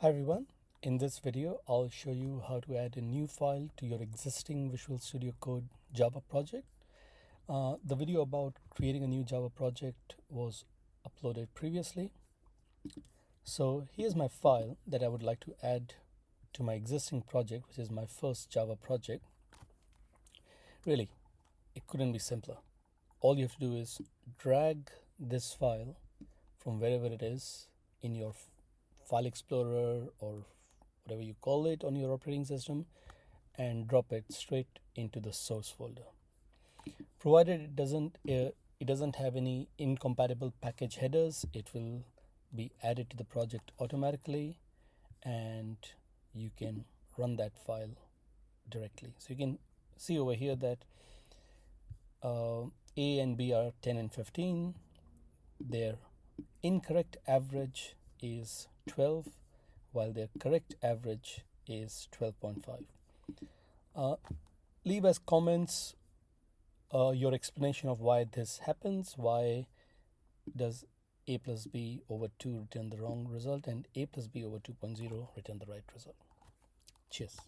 Hi everyone, in this video I'll show you how to add a new file to your existing Visual Studio Code Java project. The video about creating a new Java project was uploaded previously. So here's my file that I would like to add to my existing project, which is my first Java project. Really, it couldn't be simpler. All you have to do is drag this file from wherever it is in your file explorer or whatever you call it on your operating system and drop it straight into the source folder. Provided it doesn't have any incompatible package headers, it will be added to the project automatically and you can run that file directly. So you can see over here that A and B are 10 and 15. Their incorrect average is 12, while their correct average is 12.5. Leave as comments your explanation of why this happens. Why does a plus b over 2 return the wrong result and a plus b over 2.0 return the right result? Cheers.